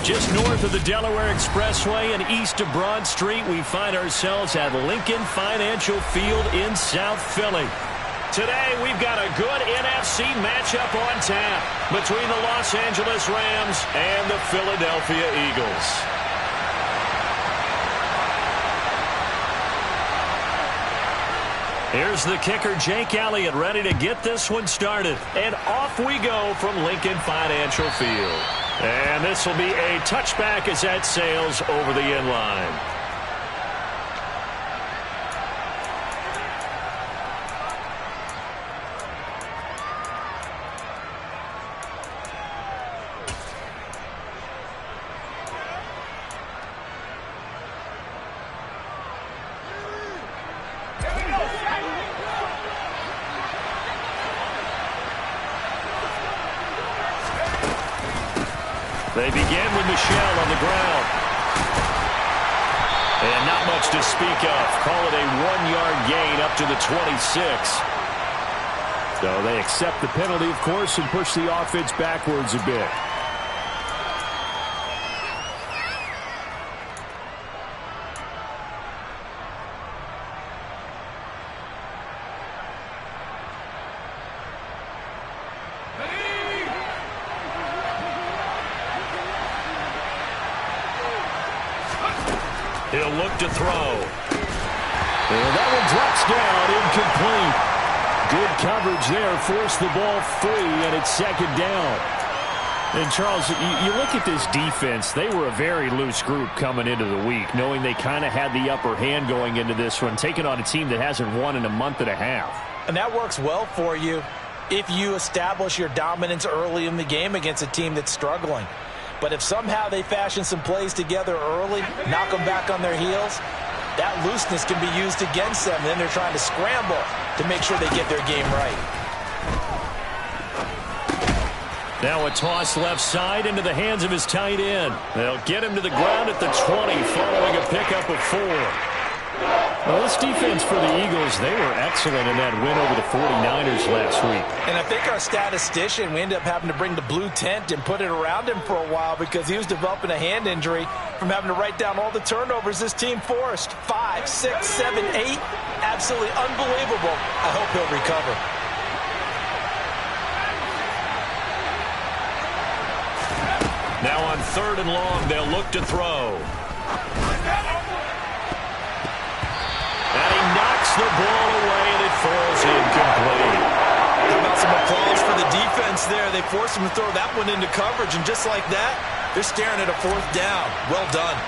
Just north of the Delaware Expressway and east of Broad Street, we find ourselves at Lincoln Financial Field in South Philly. Today, we've got a good NFC matchup on tap between the Los Angeles Rams and the Philadelphia Eagles. Here's the kicker, Jake Elliott, ready to get this one started. And off we go from Lincoln Financial Field. And this will be a touchback as that sails over the end line. They begin with Michel on the ground. And not much to speak of. Call it a 1-yard gain up to the 26. So they accept the penalty, of course, and push the offense backwards a bit. He'll look to throw. And that one drops down, incomplete. Good coverage there, forced the ball free, and it's second down. And, Charles, you look at this defense, they were a very loose group coming into the week, knowing they kind of had the upper hand going into this one, taking on a team that hasn't won in a month and a half. And that works well for you if you establish your dominance early in the game against a team that's struggling. But if somehow they fashion some plays together early, knock them back on their heels, that looseness can be used against them. Then they're trying to scramble to make sure they get their game right. Now a toss left side into the hands of his tight end. They'll get him to the ground at the 20 following a pickup of 4. Well, this defense for the Eagles, they were excellent in that win over the 49ers last week. And I think our statistician, we ended up having to bring the blue tent and put it around him for a while because he was developing a hand injury from having to write down all the turnovers this team forced. 5, 6, 7, 8. Absolutely unbelievable. I hope he'll recover. Now on 3rd and long, they'll look to throw. The ball away, and it falls incomplete. How about some applause for the defense there? They forced him to throw that one into coverage, and just like that, they're staring at a 4th down. Well done.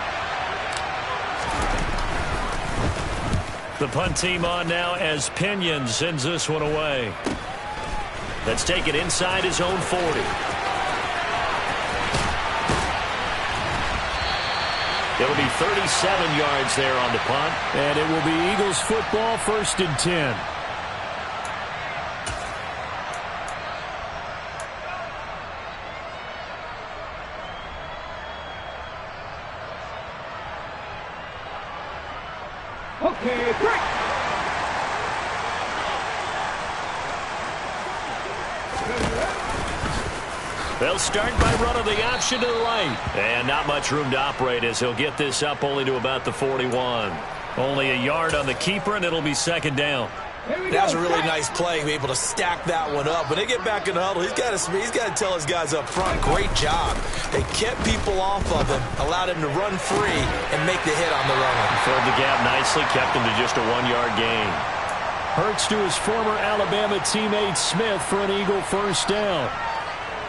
The punt team on now as Pinion sends this one away. Let's take it inside his own 40. It'll be 37 yards there on the punt. And it will be Eagles football, 1st and 10. Okay, break. They'll start by running the option to the right. And not much room to operate as he'll get this up only to about the 41. Only a yard on the keeper, and it'll be 2nd down. That was a really nice play, be able to stack that one up. When they get back in the huddle, he's got to tell his guys up front, great job. They kept people off of him, allowed him to run free and make the hit on the runner. Filled the gap nicely, kept him to just a 1-yard gain. Hurts to his former Alabama teammate Smith for an Eagle 1st down.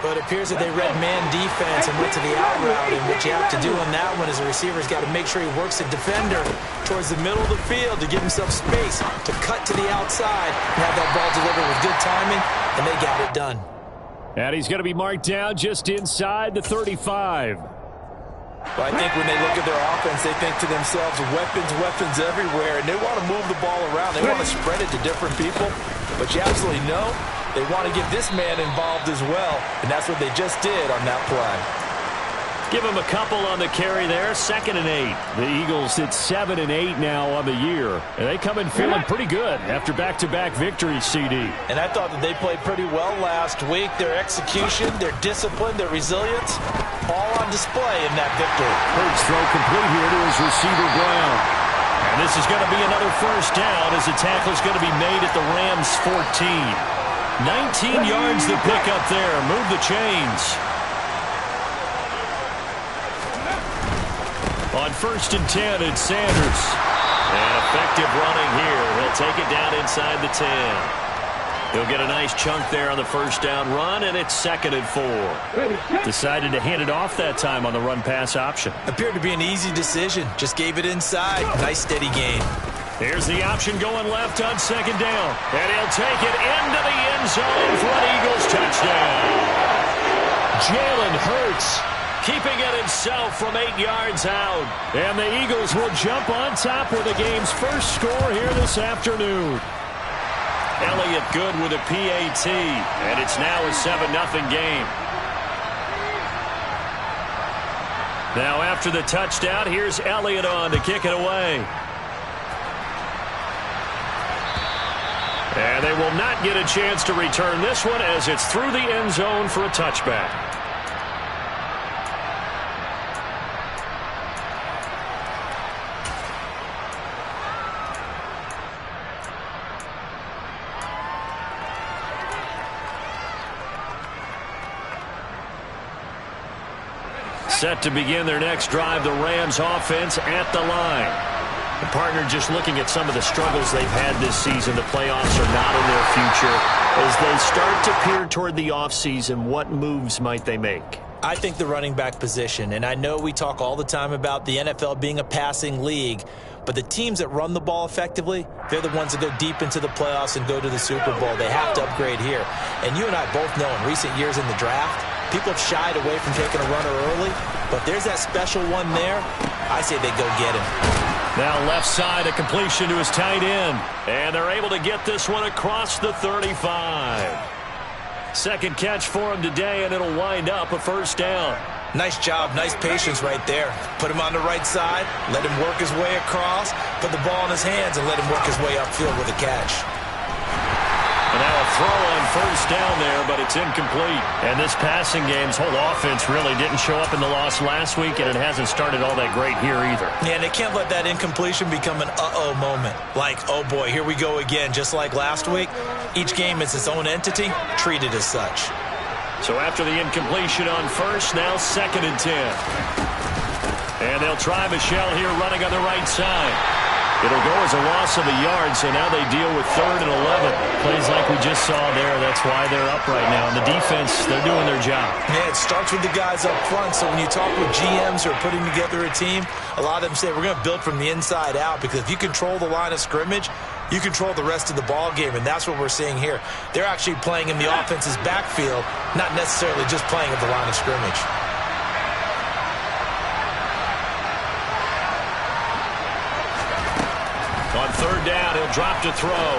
But it appears that they read man defense and went to the out route, and what you have to do on that one is the receiver's got to make sure he works the defender towards the middle of the field to give himself space to cut to the outside and have that ball delivered with good timing, and they got it done. And he's going to be marked down just inside the 35. But I think when they look at their offense, they think to themselves, weapons, weapons everywhere, and they want to move the ball around. They want to spread it to different people, but you absolutely know they want to get this man involved as well, and that's what they just did on that play. Give him a couple on the carry there, 2nd and 8. The Eagles hit 7 and 8 now on the year, and they come in feeling pretty good after back-to-back victories, CD. And I thought that they played pretty well last week. Their execution, their discipline, their resilience, all on display in that victory. Hurts throw complete here to his receiver, Brown. And this is going to be another first down as the tackle is going to be made at the Rams' 14. 19 yards to pick up there. Move the chains. On 1st and 10, it's Sanders. And effective running here. He'll take it down inside the 10. He'll get a nice chunk there on the first down run, and it's 2nd and 4. Decided to hand it off that time on the run-pass option. Appeared to be an easy decision. Just gave it inside. Nice steady gain. Here's the option going left on 2nd down. And he'll take it into the end zone for an Eagles touchdown. Jalen Hurts keeping it himself from 8 yards out. And the Eagles will jump on top with the game's first score here this afternoon. Elliott good with a PAT, and it's now a 7-0 game. Now after the touchdown, here's Elliott on to kick it away. And they will not get a chance to return this one as it's through the end zone for a touchback. Set to begin their next drive, the Rams offense at the line. The partner just looking at some of the struggles they've had this season. The playoffs are not in their future. As they start to peer toward the offseason, what moves might they make? I think the running back position, and I know we talk all the time about the NFL being a passing league, but the teams that run the ball effectively, they're the ones that go deep into the playoffs and go to the Super Bowl. They have to upgrade here. And you and I both know in recent years in the draft, people have shied away from taking a runner early, but there's that special one there. I say they go get him. Now left side, a completion to his tight end. And they're able to get this one across the 35. Second catch for him today, and it'll wind up a first down. Nice job, nice patience right there. Put him on the right side, let him work his way across, put the ball in his hands, and let him work his way upfield with a catch. And now a throw on first down there, but it's incomplete. And this passing game's whole offense really didn't show up in the loss last week, and it hasn't started all that great here either. Yeah, and they can't let that incompletion become an uh-oh moment. Like, oh boy, here we go again, just like last week. Each game is its own entity, treated as such. So after the incompletion on first, now 2nd and 10. And they'll try Michelle here running on the right side. It'll go as a loss of a yard, so now they deal with 3rd and 11. Plays like we just saw there. That's why they're up right now. And the defense, they're doing their job. Yeah, it starts with the guys up front. So when you talk with GMs who are putting together a team, a lot of them say we're going to build from the inside out, because if you control the line of scrimmage, you control the rest of the ball game, and that's what we're seeing here. They're actually playing in the offense's backfield, not necessarily just playing at the line of scrimmage. On 3rd down, he'll drop to throw.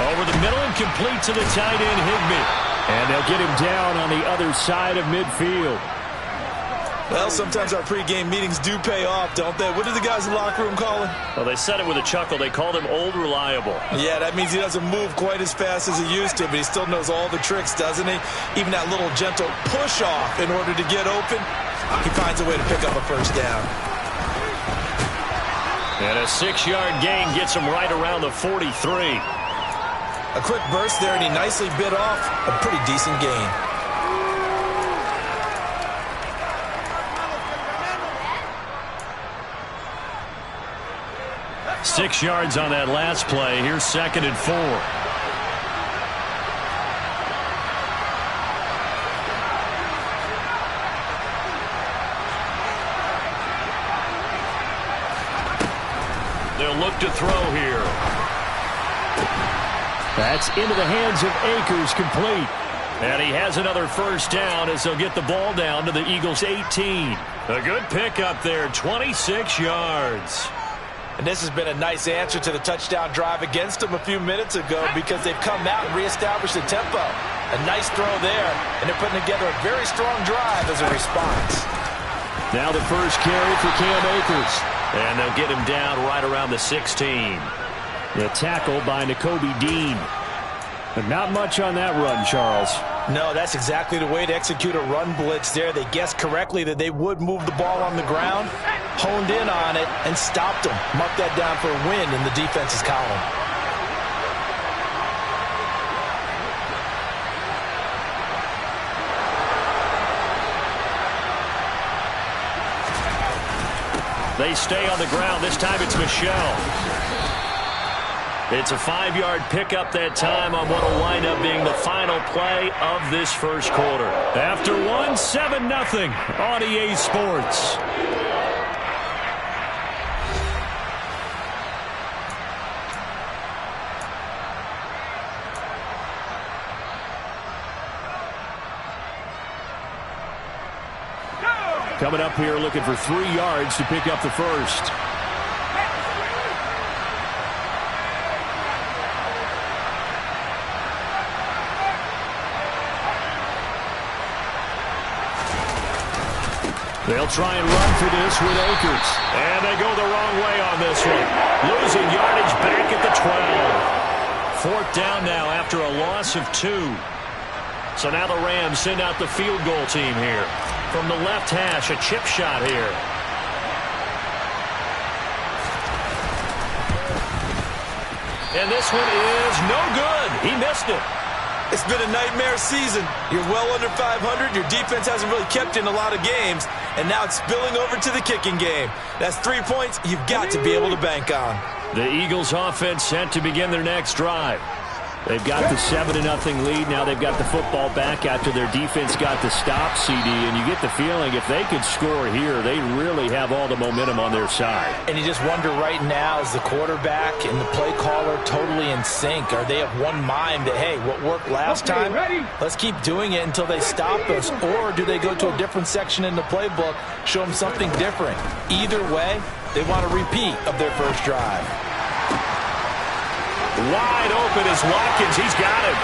Over the middle and complete to the tight end, Higbee. And they'll get him down on the other side of midfield. Well, sometimes our pregame meetings do pay off, don't they? What did the guys in the locker room call him? Well, they said it with a chuckle. They called him Old Reliable. Yeah, that means he doesn't move quite as fast as he used to, but he still knows all the tricks, doesn't he? Even that little gentle push-off in order to get open, he finds a way to pick up a first down. And a 6-yard gain gets him right around the 43. A quick burst there, and he nicely bit off a pretty decent gain. Six yards on that last play. Here's 2nd and 4. They'll look to throw here. That's into the hands of Akers, complete. And he has another first down as they'll get the ball down to the Eagles' 18. A good pickup there, 26 yards. And this has been a nice answer to the touchdown drive against them a few minutes ago, because they've come out and reestablished the tempo. A nice throw there, and they're putting together a very strong drive as a response. Now the first carry for Cam Akers. And they'll get him down right around the 16. The tackle by Nakobe Dean. But not much on that run, Charles. No, that's exactly the way to execute a run blitz there. They guessed correctly that they would move the ball on the ground, honed in on it, and stopped them. Mark that down for a win in the defense's column. They stay on the ground. This time it's Michel. It's a 5-yard pickup that time on what will wind up being the final play of this first quarter. After 7-0 on EA Sports. Coming up here looking for 3 yards to pick up the first. They'll try and run for this with Akers. And they go the wrong way on this one. Losing yardage back at the 12. 4th down now after a loss of 2. So now the Rams send out the field goal team here. From the left hash, a chip shot here. And this one is no good. He missed it. It's been a nightmare season. You're well under 500. Your defense hasn't really kept in a lot of games. And now it's spilling over to the kicking game. That's 3 points you've got to be able to bank on. The Eagles offense set to begin their next drive. They've got the 7-0 lead. Now they've got the football back after their defense got the stop, CD. And you get the feeling if they could score here, they really have all the momentum on their side. And you just wonder right now, is the quarterback and the play caller totally in sync? Are they of one mind that, hey, what worked last time, let's keep doing it until they stop us? Or do they go to a different section in the playbook, show them something different? Either way, they want a repeat of their first drive. Wide open is Watkins. He's got him.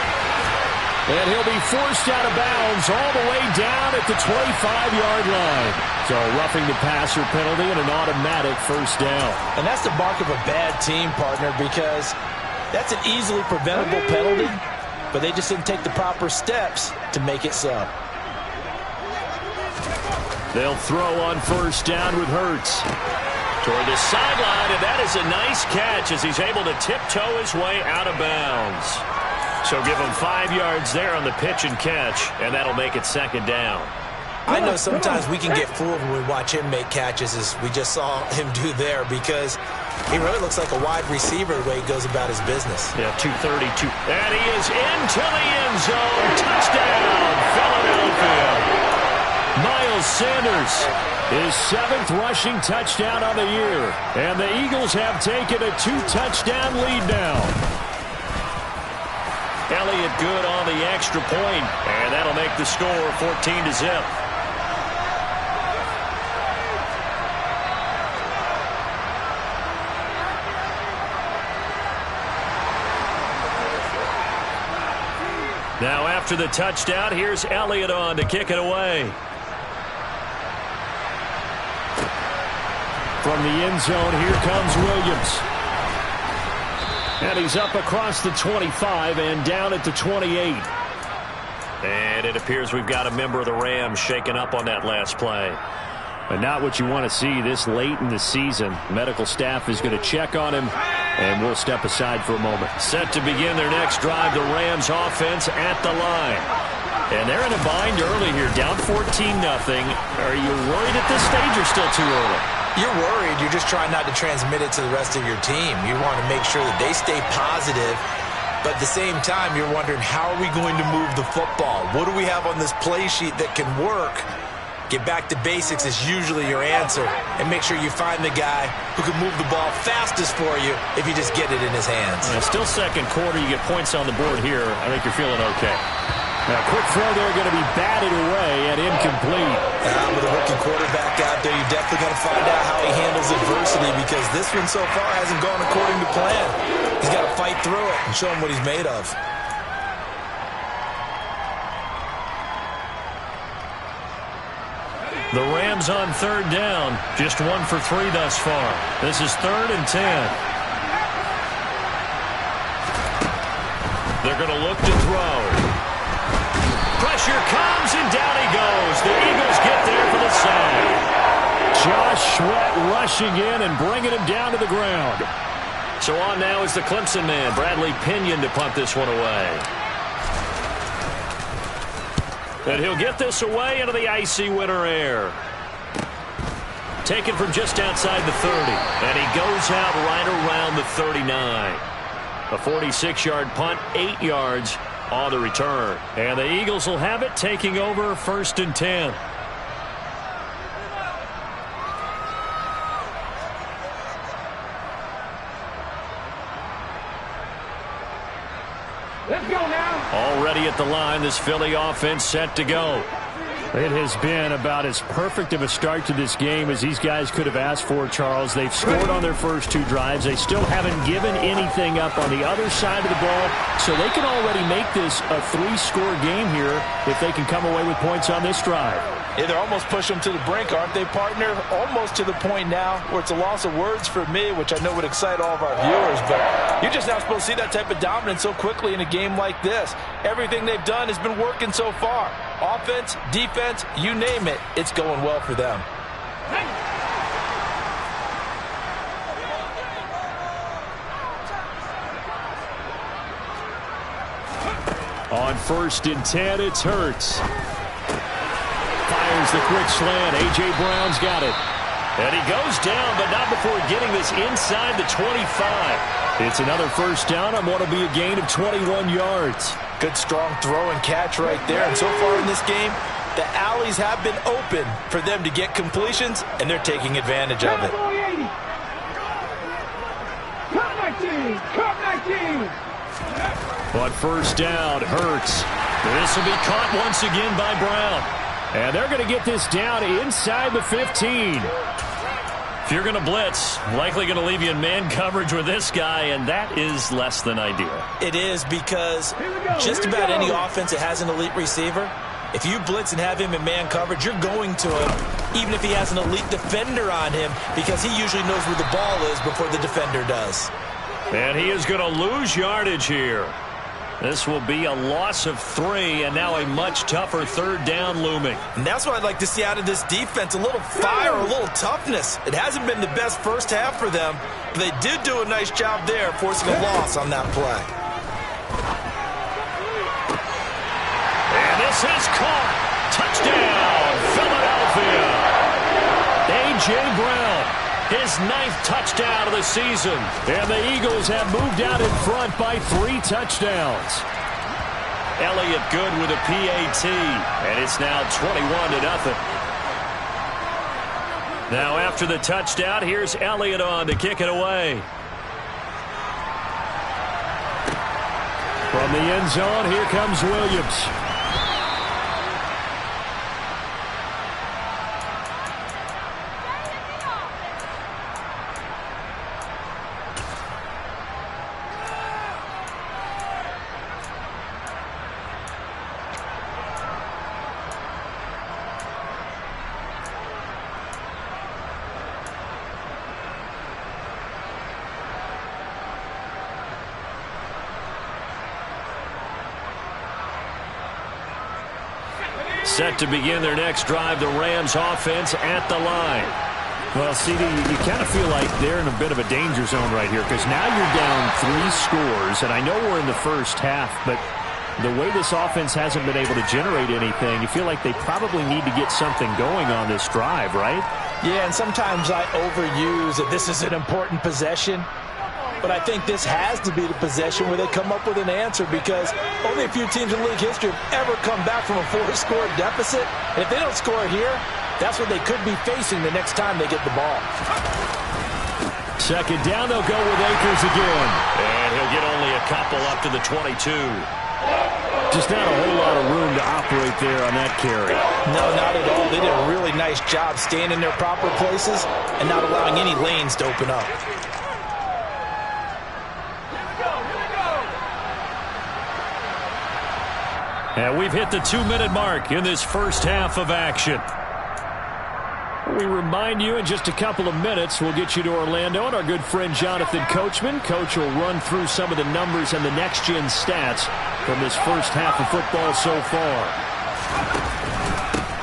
And he'll be forced out of bounds all the way down at the 25-yard line. So roughing the passer penalty and an automatic first down. And that's the mark of a bad team, partner, because that's an easily preventable penalty, but they just didn't take the proper steps to make it so. They'll throw on first down with Hurts. Toward the sideline, and that is a nice catch as he's able to tiptoe his way out of bounds. So give him 5 yards there on the pitch and catch, and that'll make it 2nd down. I know sometimes we can get fooled when we watch him make catches, as we just saw him do there, because he really looks like a wide receiver the way he goes about his business. Yeah, 232. And he is into the end zone. Touchdown, Philadelphia. Miles Sanders, his 7th rushing touchdown on the year. And the Eagles have taken a 2-touchdown lead now. Elliott good on the extra point, and that'll make the score 14-0. Now after the touchdown, here's Elliott on to kick it away. From the end zone, here comes Williams. And he's up across the 25 and down at the 28. And it appears we've got a member of the Rams shaken up on that last play. But not what you want to see this late in the season. Medical staff is going to check on him, and we'll step aside for a moment. Set to begin their next drive, the Rams offense at the line. And they're in a bind early here, down 14-0. Are you worried at this stage or still too early? You're worried. You're just trying not to transmit it to the rest of your team. You want to make sure that they stay positive, but at the same time, you're wondering, how are we going to move the football? What do we have on this play sheet that can work? Get back to basics is usually your answer, and make sure you find the guy who can move the ball fastest for you if you just get it in his hands. Still second quarter. You get points on the board here. I think you're feeling okay. Now, quick throw there, going to be batted away and incomplete. With a rookie quarterback out there, you're definitely going to find out how he handles adversity, because this one so far hasn't gone according to plan. He's got to fight through it and show him what he's made of. The Rams on 3rd down. Just 1 for 3 thus far. This is 3rd and 10. They're going to look to throw. Pressure comes, and down he goes. The Eagles get there for the sack. Josh Sweat rushing in and bringing him down to the ground. So on now is the Clemson man, Bradley Pinion, to punt this one away. And he'll get this away into the icy winter air. Taken from just outside the 30. And he goes out right around the 39. A 46-yard punt, 8 yards on the return. And the Eagles will have it, taking over 1st and 10. Let's go now. Already at the line, this Philly offense set to go. It has been about as perfect of a start to this game as these guys could have asked for, Charles. They've scored on their first 2 drives. They still haven't given anything up on the other side of the ball, so they can already make this a 3-score game here if they can come away with points on this drive. Yeah, they're almost pushing them to the brink, aren't they, partner? Almost to the point now where it's a loss of words for me, which I know would excite all of our viewers, but you're just not supposed to see that type of dominance so quickly in a game like this. Everything they've done has been working so far. Offense, defense, you name it, it's going well for them. On 1st and 10, it's Hurts. Fires the quick slant. A.J. Brown's got it. And he goes down, but not before getting this inside the 25. It's another 1st down on what will be a gain of 21 yards. Good, strong throw and catch right there. And so far in this game, the alleys have been open for them to get completions, and they're taking advantage of it. Cut 19. But 1st down, Hurts. This will be caught once again by Brown. And they're going to get this down inside the 15. If you're going to blitz, likely going to leave you in man coverage with this guy, and that is less than ideal. It is, because just about any offense that has an elite receiver, if you blitz and have him in man coverage, you're going to him, even if he has an elite defender on him, because he usually knows where the ball is before the defender does. And he is going to lose yardage here. This will be a loss of 3, and now a much tougher 3rd down looming. And that's what I'd like to see out of this defense, a little fire, a little toughness. It hasn't been the best first half for them, but they did do a nice job there, forcing a loss on that play. And this is caught. Touchdown, Philadelphia. A.J. Brown. His 9th touchdown of the season. And the Eagles have moved out in front by 3 touchdowns. Elliott good with a PAT. And it's now 21-0. Now after the touchdown, here's Elliott on to kick it away. From the end zone, here comes Williams. Set to begin their next drive, the Rams offense at the line. Well, CD, you kind of feel like they're in a bit of a danger zone right here, because now you're down 3 scores, and I know we're in the first half, but the way this offense hasn't been able to generate anything, you feel like they probably need to get something going on this drive, right? Yeah, and sometimes I overuse that this is an important possession. But I think this has to be the possession where they come up with an answer, because only a few teams in league history have ever come back from a 4-score deficit. And if they don't score here, that's what they could be facing the next time they get the ball. 2nd down, they'll go with Akers again. And he'll get only a couple up to the 22. Just not a whole lot of room to operate there on that carry. No, not at all. They did a really nice job staying in their proper places and not allowing any lanes to open up. And we've hit the 2-minute mark in this first half of action. We remind you in just a couple of minutes we'll get you to Orlando, and our good friend Jonathan Coachman. Coach will run through some of the numbers and the next-gen stats from this first half of football so far.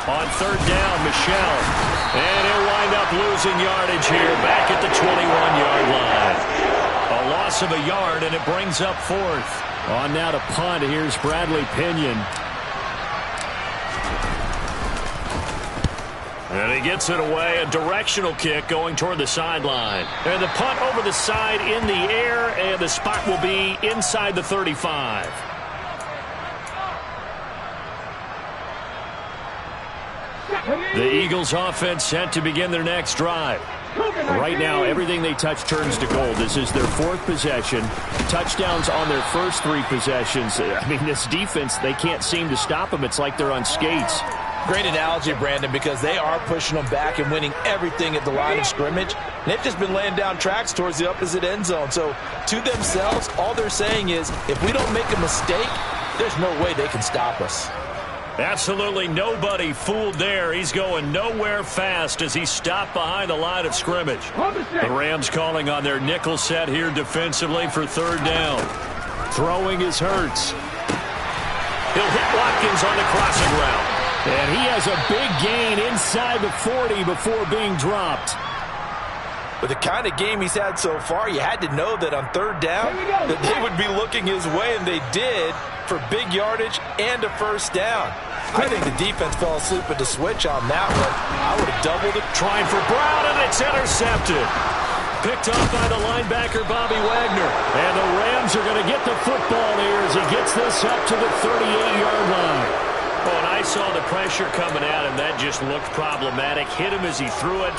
On third down, Michel. And he'll wind up losing yardage here back at the 21-yard line. A loss of a yard, and it brings up fourth. On now to punt. Here's Bradley Pinion. And he gets it away, a directional kick going toward the sideline. And the punt over the side in the air, and the spot will be inside the 35. The Eagles offense set to begin their next drive. Right now, everything they touch turns to gold. This is their fourth possession. Touchdowns on their first three possessions. I mean, this defense, they can't seem to stop them. It's like they're on skates. Great analogy, Brandon, because they are pushing them back and winning everything at the line of scrimmage. And they've just been laying down tracks towards the opposite end zone. So to themselves, all they're saying is, if we don't make a mistake, there's no way they can stop us. Absolutely nobody fooled there. He's going nowhere fast as he stopped behind the line of scrimmage. The Rams calling on their nickel set here defensively for third down. Throwing is Hurts. He'll hit Watkins on the crossing route. And he has a big gain inside the 40 before being dropped. With the kind of game he's had so far, you had to know that on third down that they would be looking his way, and they did, for big yardage and a first down. I think the defense fell asleep at the switch on that one. I would have doubled it. Trying for Brown, and it's intercepted. Picked off by the linebacker, Bobby Wagner. And the Rams are going to get the football here as he gets this up to the 38-yard line. Oh, and I saw the pressure coming at him. That just looked problematic. Hit him as he threw it,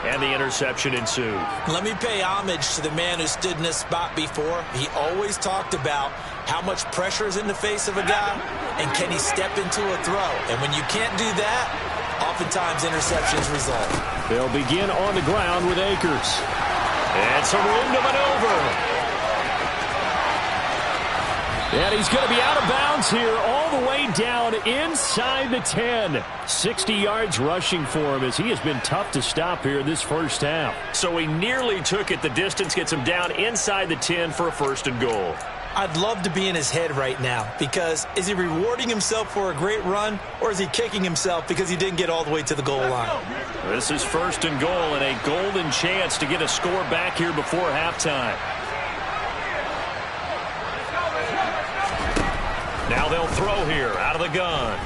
and the interception ensued. Let me pay homage to the man who stood in this spot before. He always talked about how much pressure is in the face of a guy, and can he step into a throw. And when you can't do that, oftentimes interceptions result. They'll begin on the ground with Akers. And some room to maneuver. And he's going to be out of bounds here all the way down inside the 10. 60 yards rushing for him as he has been tough to stop here this first half. So he nearly took it the distance, gets him down inside the 10 for a first and goal. I'd love to be in his head right now, because is he rewarding himself for a great run, or is he kicking himself because he didn't get all the way to the goal line? This is first and goal, and a golden chance to get a score back here before halftime. Now they'll throw here out of the gun.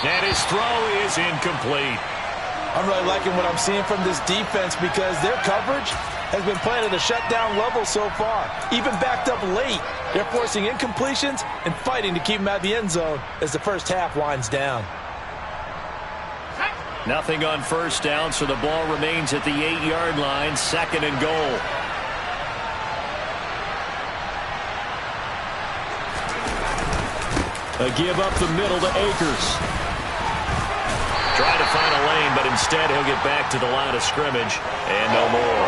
And his throw is incomplete. I'm really liking what I'm seeing from this defense, because their coverage has been playing at a shutdown level so far. Even backed up late, they're forcing incompletions and fighting to keep them out of the end zone as the first half winds down. Nothing on first down, so the ball remains at the 8-yard line, second and goal. A give up the middle to Akers. Trying to find a lane, but instead he'll get back to the line of scrimmage, and no more.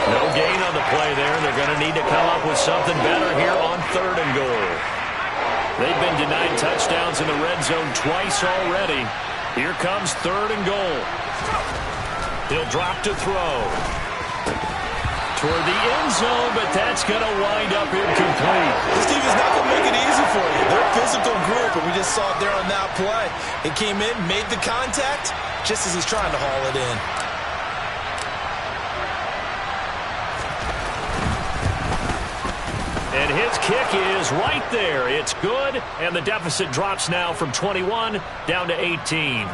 No gain on the play there. They're going to need to come up with something better here on third and goal. They've been denied touchdowns in the red zone twice already. Here comes third and goal. He'll drop to throw. Toward the end zone, but that's going to wind up incomplete. This team is not going to make it easy for you. They're a physical group, and we just saw it there on that play. It came in, made the contact, just as he's trying to haul it in. And his kick is right there. It's good, and the deficit drops now from 21 down to 18.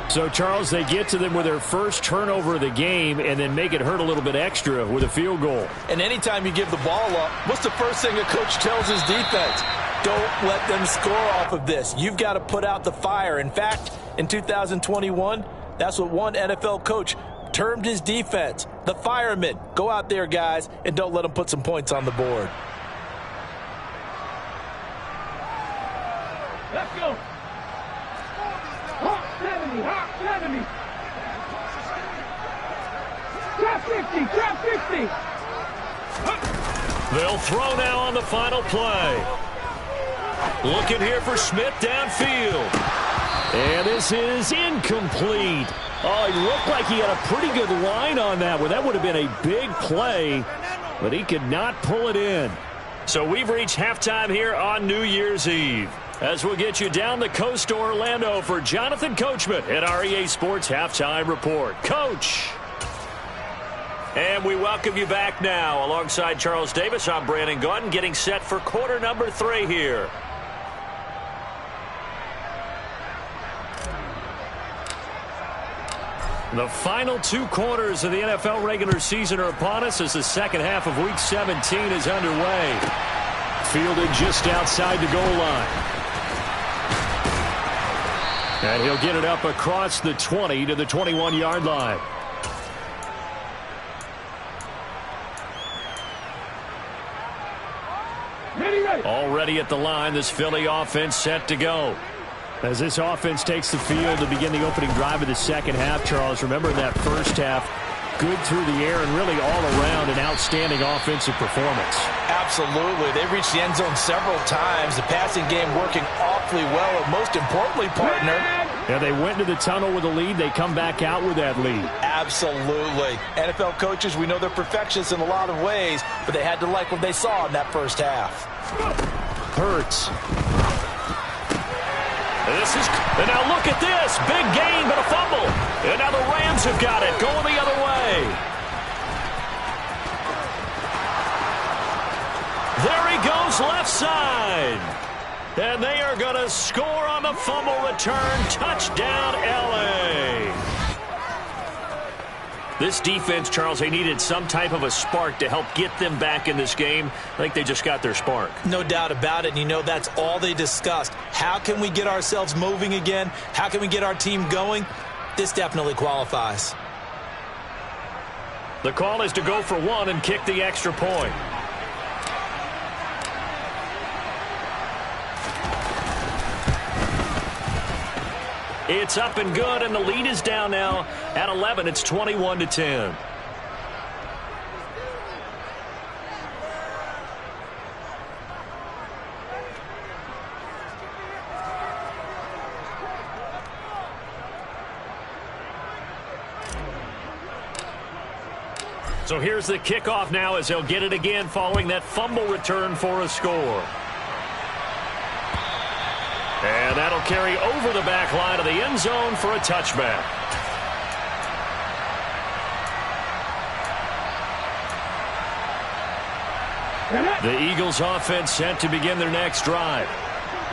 So, Charles, they get to them with their first turnover of the game and then make it hurt a little bit extra with a field goal. And anytime you give the ball up, what's the first thing a coach tells his defense? Don't let them score off of this. You've got to put out the fire. In fact, in 2021, that's what one NFL coach termed his defense, the firemen. Go out there, guys, and don't let them put some points on the board. Let's go. Hawk 70, Hawk 70. Trap 50, They'll throw now on the final play. Looking here for Smith downfield. And this is incomplete. Oh, it looked like he had a pretty good line on that one. That would have been a big play, but he could not pull it in. So we've reached halftime here on New Year's Eve. As we'll get you down the coast to Orlando for Jonathan Coachman at our EA Sports Halftime Report. Coach. And we welcome you back now. Alongside Charles Davis, I'm Brandon Gaudin, getting set for quarter number 3 here. The final 2 quarters of the NFL regular season are upon us as the second half of Week 17 is underway. Fielded just outside the goal line. And he'll get it up across the 20 to the 21-yard line. Already at the line, this Philly offense set to go. As this offense takes the field to begin the opening drive of the second half, Charles, remember in that first half, good through the air and really all around an outstanding offensive performance. Absolutely. They reached the end zone several times. The passing game working awfully well. And most importantly, partner, yeah, they went into the tunnel with a lead. They come back out with that lead. Absolutely. NFL coaches, we know they're perfectionists in a lot of ways, but they had to like what they saw in that first half. Hurts. And now look at this. Big gain, but a fumble. And now the Rams have got it. Going the other way. There he goes, left side. And they are going to score on the fumble return. Touchdown, L.A. This defense, Charles, they needed some type of a spark to help get them back in this game. I think they just got their spark. No doubt about it. And you know that's all they discussed. How can we get ourselves moving again? How can we get our team going? This definitely qualifies. The call is to go for 1 and kick the extra point. It's up and good, and the lead is down now at 11. It's 21-10. So here's the kickoff now as they'll get it again following that fumble return for a score. And that'll carry over the back line of the end zone for a touchback. The Eagles offense set to begin their next drive.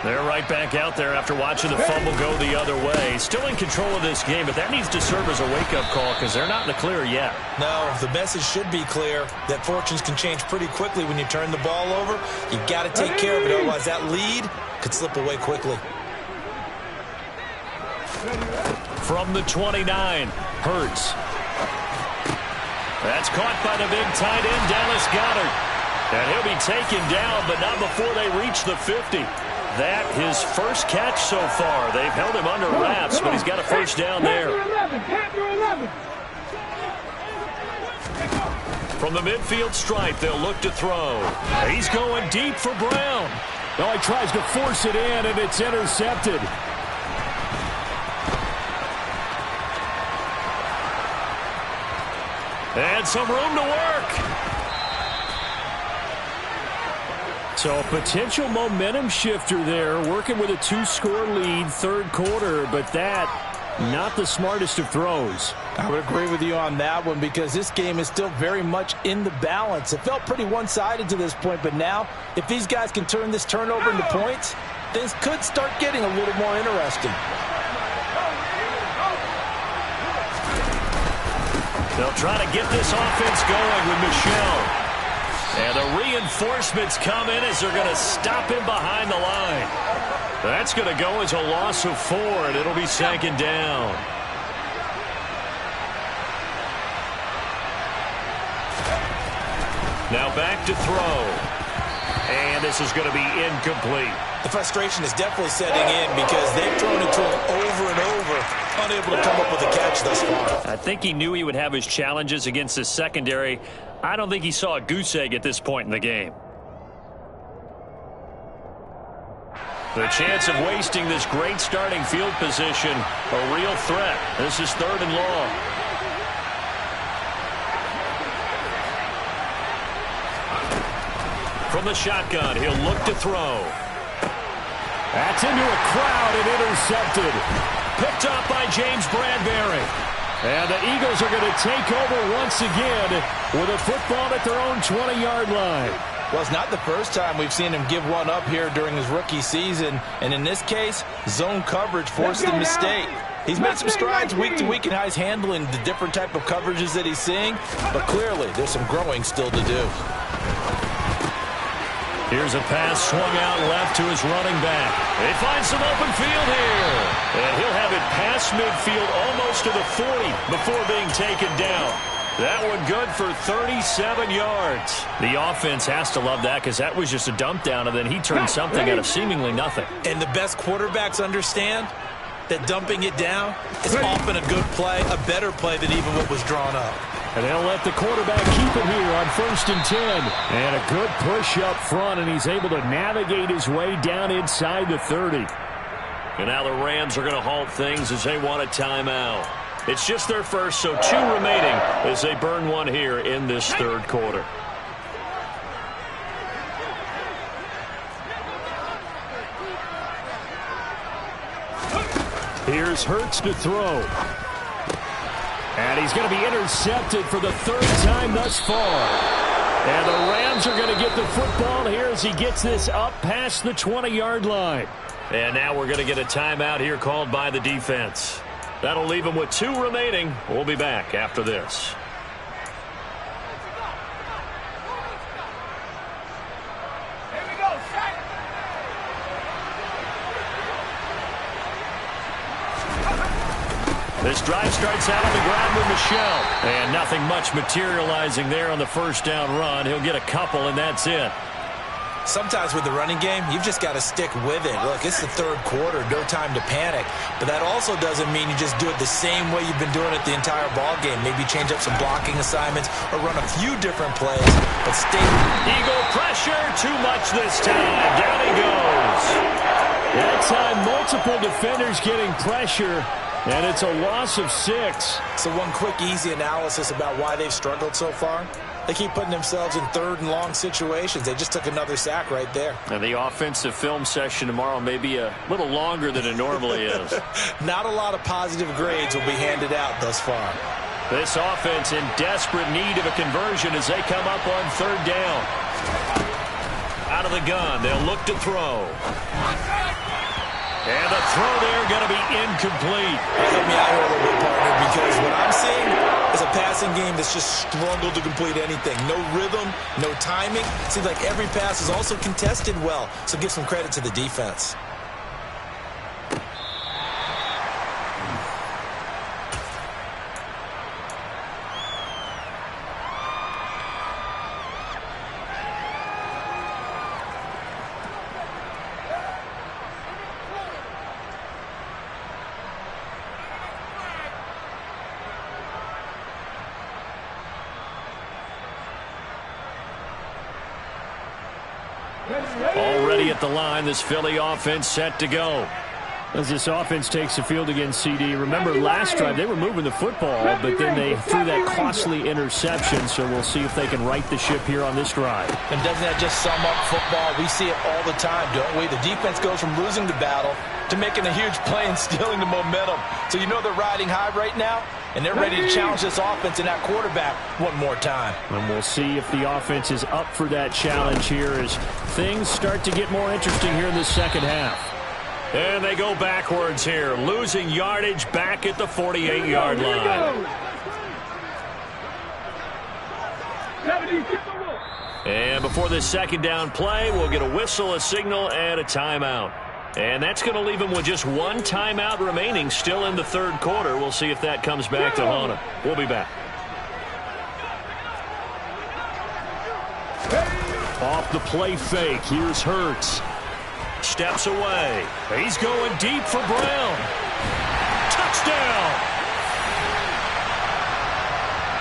They're right back out there after watching the fumble go the other way. Still in control of this game, but that needs to serve as a wake-up call because they're not in the clear yet. No, the message should be clear that fortunes can change pretty quickly when you turn the ball over. You've got to take care of it, otherwise that lead could slip away quickly. From the 29, Hurts. That's caught by the big tight end, Dallas Goedert. And he'll be taken down, but not before they reach the 50. That his first catch so far. They've held him under wraps, but he's got a first down there. From the midfield stripe, they'll look to throw. He's going deep for Brown. Oh, he tries to force it in, and it's intercepted. And some room to work. So a potential momentum shifter there, working with a 2-score lead, third quarter, but that, not the smartest of throws. I would agree with you on that one because this game is still very much in the balance. It felt pretty one-sided to this point, but now, if these guys can turn this turnover into points, things could start getting a little more interesting. They'll try to get this offense going with Michel. And the reinforcements come in as they're going to stop him behind the line. That's going to go as a loss of 4, and it'll be second down. Now back to throw. And this is going to be incomplete. The frustration is definitely setting in because they've thrown it to him over and over, unable to come up with a catch thus far. I think he knew he would have his challenges against the secondary. I don't think he saw a goose egg at this point in the game. The chance of wasting this great starting field position, a real threat. This is 3rd and long. From the shotgun, he'll look to throw. That's into a crowd and intercepted. Picked up by James Bradbury. And the Eagles are going to take over once again with a football at their own 20-yard line. Well, it's not the first time we've seen him give one up here during his rookie season. And in this case, zone coverage forced the mistake. He's made some strides week to week in how he's handling the different type of coverages that he's seeing. But clearly, there's some growing still to do. Here's a pass swung out left to his running back. They find some open field here. And he'll have it past midfield almost to the 40 before being taken down. That one good for 37 yards. The offense has to love that because that was just a dump down, and then he turned something out of seemingly nothing. And the best quarterbacks understand that dumping it down is often a good play, a better play than even what was drawn up. And they'll let the quarterback keep it here on 1st and 10. And a good push up front, and he's able to navigate his way down inside the 30. And now the Rams are going to halt things as they want a timeout. It's just their first, so 2 remaining as they burn one here in this 3rd quarter. Here's Hurts to throw. And he's going to be intercepted for the 3rd time thus far. And the Rams are going to get the football here as he gets this up past the 20-yard line. And now we're going to get a timeout here called by the defense. That'll leave them with 2 remaining. We'll be back after this. This drive starts out on the ground with Michel. And nothing much materializing there on the 1st down run. He'll get a couple, and that's it. Sometimes with the running game, you've just got to stick with it. Look, it's the 3rd quarter, no time to panic. But that also doesn't mean you just do it the same way you've been doing it the entire ball game. Maybe change up some blocking assignments or run a few different plays, but stay. Eagle pressure, too much this time. Down he goes. That time, multiple defenders getting pressure, and it's a loss of 6. So one quick, easy analysis about why they've struggled so far. They keep putting themselves in 3rd and long situations. They just took another sack right there. And the offensive film session tomorrow may be a little longer than it normally is. Not a lot of positive grades will be handed out thus far. This offense in desperate need of a conversion as they come up on 3rd down. Out of the gun, they'll look to throw. And the throw there going to be incomplete. Help me out here a little bit, partner, because what I'm seeing is a passing game that's just struggled to complete anything. No rhythm, no timing. Seems like every pass is also contested well, so give some credit to the defense. Already at the line, this Philly offense set to go. As this offense takes the field against CD, remember last drive they were moving the football, but then they threw that costly interception, so we'll see if they can right the ship here on this drive. And doesn't that just sum up football? We see it all the time, don't we? The defense goes from losing the battle to making a huge play and stealing the momentum. So you know they're riding high right now, and they're ready to challenge this offense and that quarterback one more time. And we'll see if the offense is up for that challenge here as things start to get more interesting here in the 2nd half. And they go backwards here, losing yardage back at the 48-yard line. And before this 2nd down play, we'll get a whistle, a signal, and a timeout. And that's going to leave them with just 1 timeout remaining still in the 3rd quarter. We'll see if that comes back to haunt them. We'll be back. Off the play fake, here's Hurts. Steps away. He's going deep for Brown. Touchdown!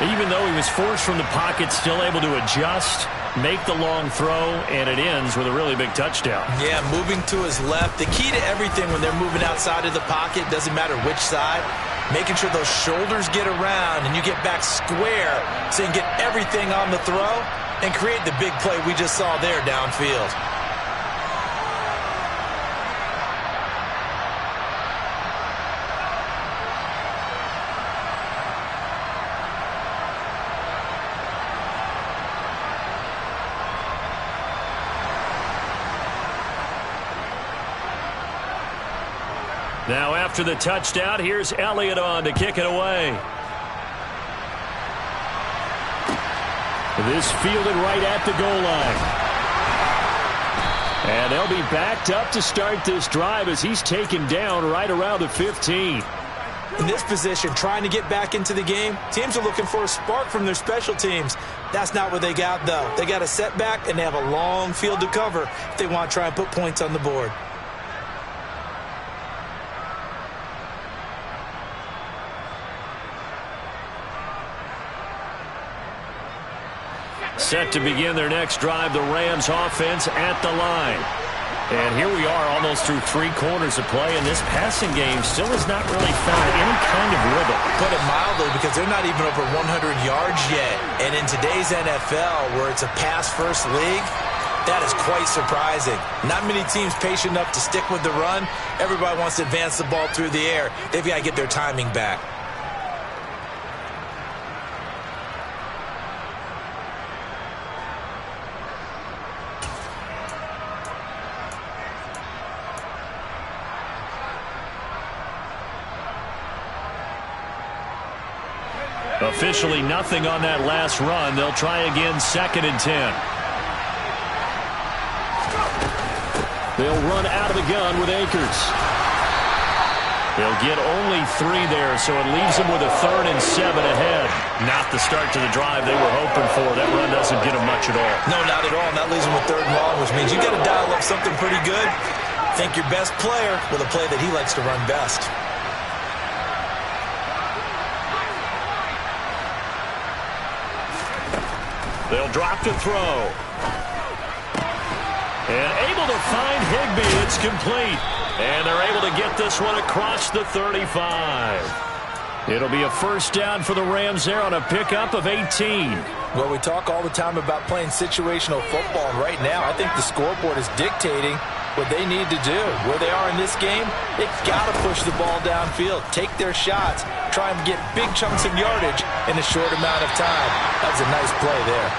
Even though he was forced from the pocket, still able to adjust. make the long throw, and it ends with a really big touchdown. Yeah, moving to his left. The key to everything when they're moving outside of the pocket, doesn't matter which side, making sure those shoulders get around and you get back square so you can get everything on the throw and create the big play we just saw there downfield. Now after the touchdown, here's Elliott on to kick it away. This fielded right at the goal line. And they'll be backed up to start this drive as he's taken down right around the 15. In this position, trying to get back into the game, teams are looking for a spark from their special teams. That's not what they got, though. They got a setback, and they have a long field to cover if they want to try and put points on the board. Set to begin their next drive, the Rams offense at the line. And here we are almost through 3 quarters of play, and this passing game still has not really found any kind of rhythm. Put it mildly, because they're not even over 100 yards yet. And in today's NFL, where it's a pass-first league, that is quite surprising. Not many teams patient enough to stick with the run. Everybody wants to advance the ball through the air. They've got to get their timing back. Officially nothing on that last run. They'll try again, 2nd and 10. They'll run out of the gun with Akers. They'll get only 3 there, so it leaves them with a 3rd and 7 ahead. Not the start to the drive they were hoping for. That run doesn't get them much at all. No, not at all. And that leaves them with 3rd and long, which means you got to dial up something pretty good. Think your best player with a play that he likes to run best. They'll drop to throw. And able to find Higbee. It's complete. And they're able to get this one across the 35. It'll be a first down for the Rams there on a pickup of 18. Well, we talk all the time about playing situational football, and right now I think the scoreboard is dictating what they need to do. Where they are in this game, they've got to push the ball downfield, take their shots, try and get big chunks of yardage in a short amount of time. That's a nice play there.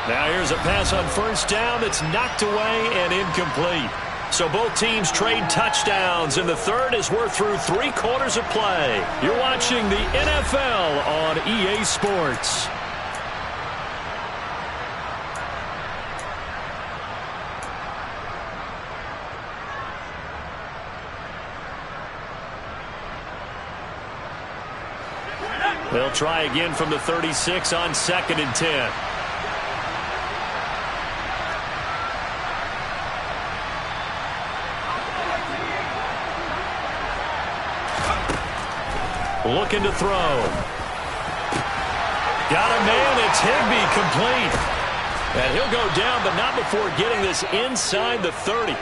Now here's a pass on first down that's knocked away and incomplete. So both teams trade touchdowns in the third as we're through 3 quarters of play. You're watching the NFL on EA Sports. They'll try again from the 36 on 2nd and 10. Looking to throw. Got a man. It's Higbee, complete. And he'll go down, but not before getting this inside the 30.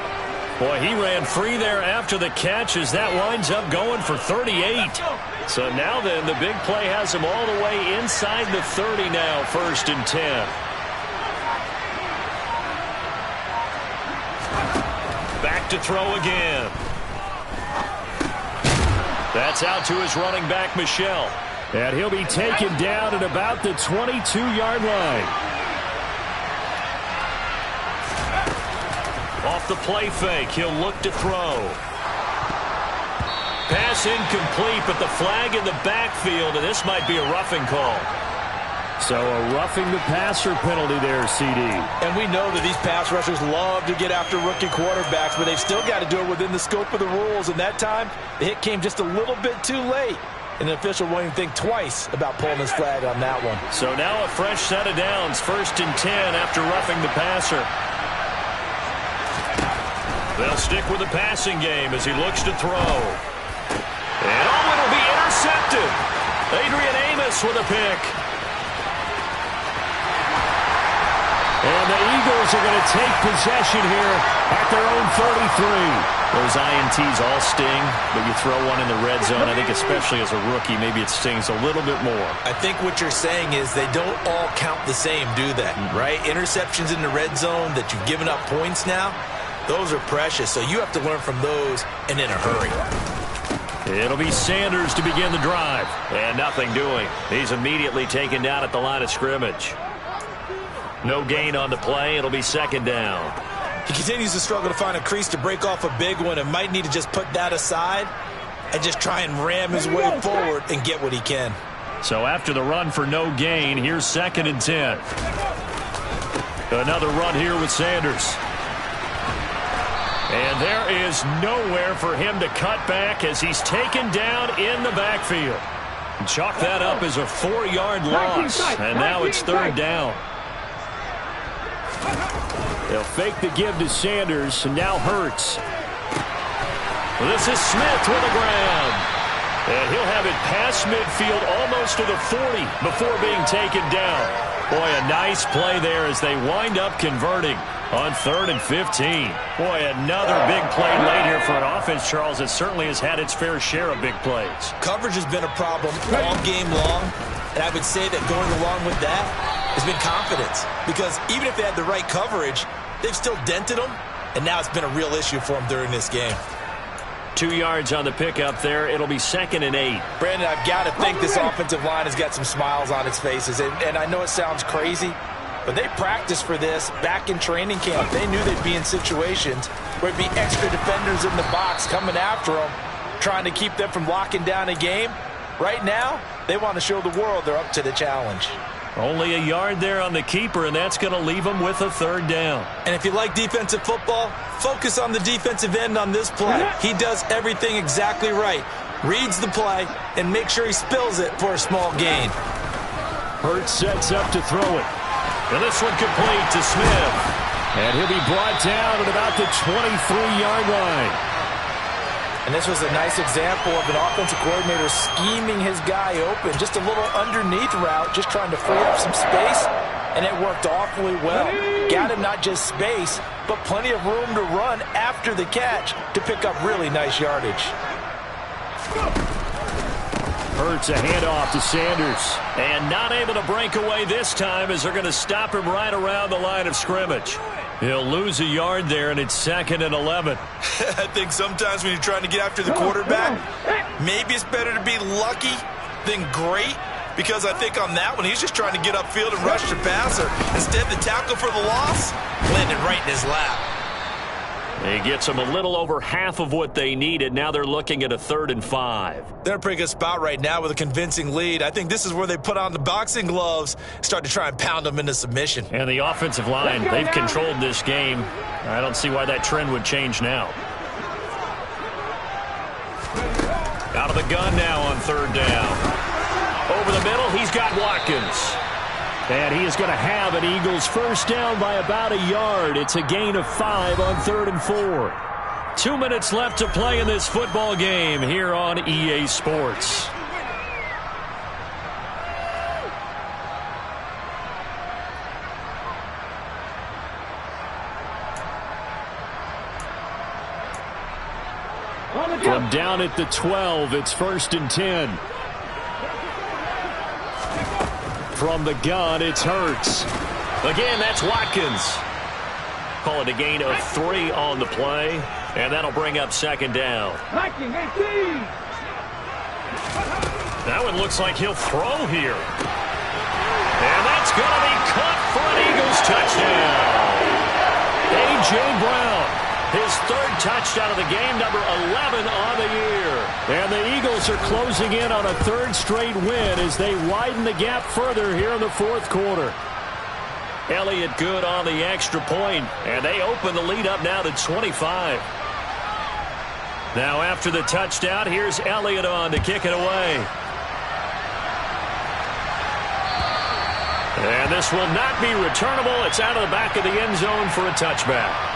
Boy, he ran free there after the catch as that winds up going for 38. So now then, the big play has him all the way inside the 30 now, 1st and 10. Back to throw again. That's out to his running back, Michel. And he'll be taken down at about the 22-yard line. Off the play fake, he'll look to throw. Pass incomplete, but the flag in the backfield, and this might be a roughing call. So a roughing the passer penalty there, CD. And we know that these pass rushers love to get after rookie quarterbacks, but they've still got to do it within the scope of the rules. And that time, the hit came just a little bit too late. And the official won't even think twice about pulling his flag on that one. So now a fresh set of downs, 1st and 10 after roughing the passer. They'll stick with the passing game as he looks to throw. And it'll be intercepted. Adrian Amos with a pick. And they Eagles are going to take possession here at their own 33. Those INTs all sting, but you throw one in the red zone, I think especially as a rookie, maybe it stings a little bit more. I think what you're saying is they don't all count the same, do they? Right? Interceptions in the red zone that you've given up points now, those are precious. So you have to learn from those and in a hurry. It'll be Sanders to begin the drive. And nothing doing. He's immediately taken down at the line of scrimmage. No gain on the play. It'll be second down. He continues to struggle to find a crease to break off a big one and might need to just put that aside and just try and ram his way forward and get what he can. So after the run for no gain, here's 2nd and 10. Another run here with Sanders. And there is nowhere for him to cut back as he's taken down in the backfield. Chalk that up as a 4-yard loss. And now it's 3rd down. They'll fake the give to Sanders, and now Hurts. This is Smith with the ground. And he'll have it past midfield almost to the 40 before being taken down. Boy, a nice play there as they wind up converting on 3rd and 15. Boy, another big play late here for an offense, Charles, that certainly has had its fair share of big plays. Coverage has been a problem all game long, and I would say that going along with that has been confidence. Because even if they had the right coverage, they've still dented them, and now it's been a real issue for them during this game. 2 yards on the pickup there. It'll be 2nd and 8. Brandon, I've got to think this offensive line has got some smiles on its faces. And I know it sounds crazy, but they practiced for this back in training camp. They knew they'd be in situations where it'd be extra defenders in the box coming after them, trying to keep them from locking down a game. Right now, they want to show the world they're up to the challenge. Only a yard there on the keeper, and that's going to leave them with a 3rd down. And if you like defensive football, focus on the defensive end on this play. He does everything exactly right. Reads the play and makes sure he spills it for a small gain. Hurts sets up to throw it. And this one complete to Smith. And he'll be brought down at about the 23-yard line. And this was a nice example of an offensive coordinator scheming his guy open. Just a little underneath route, just trying to free up some space, and it worked awfully well. Got him not just space, but plenty of room to run after the catch to pick up really nice yardage. Hurts a handoff to Sanders. And not able to break away this time as they're going to stop him right around the line of scrimmage. He'll lose a yard there, and it's 2nd and 11. I think sometimes when you're trying to get after the quarterback, maybe it's better to be lucky than great, because I think on that one, he's just trying to get upfield and rush the passer. Instead, the tackle for the loss landed right in his lap. He gets them a little over half of what they needed. Now they're looking at a 3rd and 5. They're in a pretty good spot right now with a convincing lead. I think this is where they put on the boxing gloves, start to try and pound them into submission. And the offensive line, they've controlled this game. I don't see why that trend would change now. Out of the gun now on 3rd down. Over the middle, he's got Watkins. And he is going to have an Eagles 1st down by about a yard. It's a gain of 5 on 3rd and 4. 2 minutes left to play in this football game here on EA Sports. From down at the 12, it's 1st and 10. From the gun, it's Hurts. Again, that's Watkins. Call it a gain of 3 on the play, and that'll bring up 2nd down. That one looks like he'll throw here. And that's going to be caught for an Eagles touchdown. A.J. Brown. His 3rd touchdown of the game, number 11 on the year. And the Eagles are closing in on a 3rd straight win as they widen the gap further here in the 4th quarter. Elliott good on the extra point, and they open the lead up now to 25. Now after the touchdown, here's Elliott on to kick it away. And this will not be returnable. It's out of the back of the end zone for a touchback.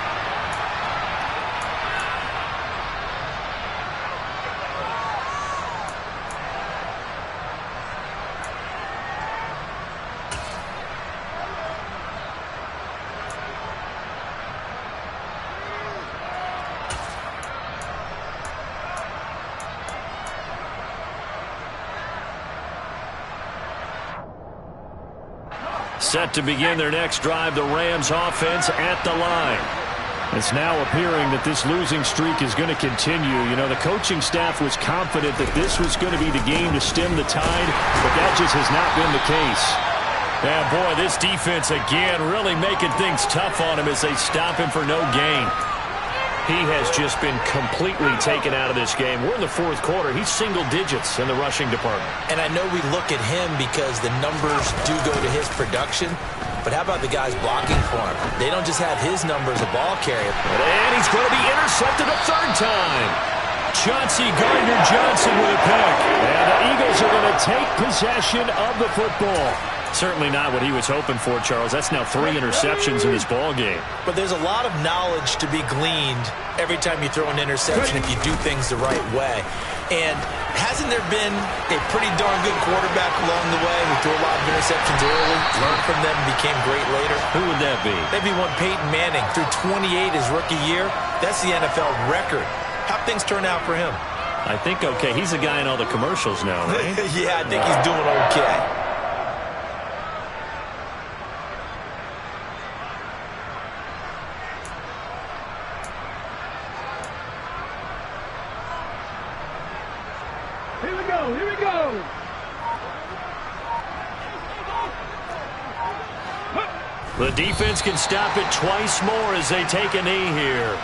Set to begin their next drive, the Rams offense at the line. It's now appearing that this losing streak is going to continue. You know, the coaching staff was confident that this was going to be the game to stem the tide, but that just has not been the case. Yeah, boy, this defense again really making things tough on him as they stop him for no gain. He has just been completely taken out of this game. We're in the fourth quarter. He's single digits in the rushing department. And I know we look at him because the numbers do go to his production. But how about the guys blocking for him? They don't just have his numbers, a ball carrier. And he's going to be intercepted a third time. Chauncey Gardner-Johnson with a pick. And the Eagles are going to take possession of the football. Certainly not what he was hoping for, Charles. That's now 3 interceptions in this ball game. But there's a lot of knowledge to be gleaned every time you throw an interception if you do things the right way. And hasn't there been a pretty darn good quarterback along the way who threw a lot of interceptions early, learned from them, and became great later? Who would that be? Maybe one Peyton Manning threw 28 his rookie year. That's the NFL record. How'd things turn out for him? I think okay. He's the guy in all the commercials now, right? Yeah, I think he's doing okay. Here we go, here we go. The defense can stop it twice more as they take a knee here.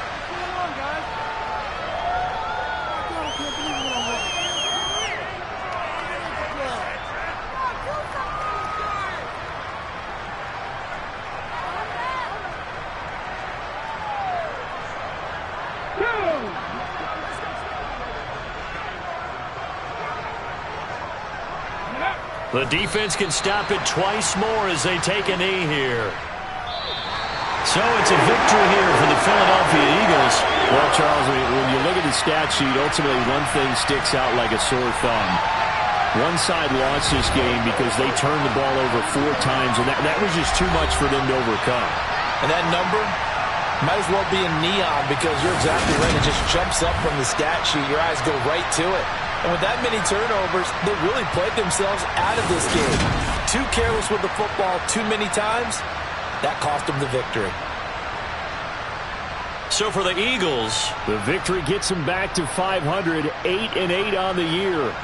The defense can stop it twice more as they take a knee here. So it's a victory here for the Philadelphia Eagles. Well, Charles, when you look at the stat sheet, ultimately one thing sticks out like a sore thumb. One side lost this game because they turned the ball over 4 times, and that was just too much for them to overcome. And that number might as well be in neon because you're exactly right. It just jumps up from the stat sheet. Your eyes go right to it. And with that many turnovers, they really played themselves out of this game. Too careless with the football too many times. That cost them the victory. So for the Eagles, the victory gets them back to 500, 8-8 on the year.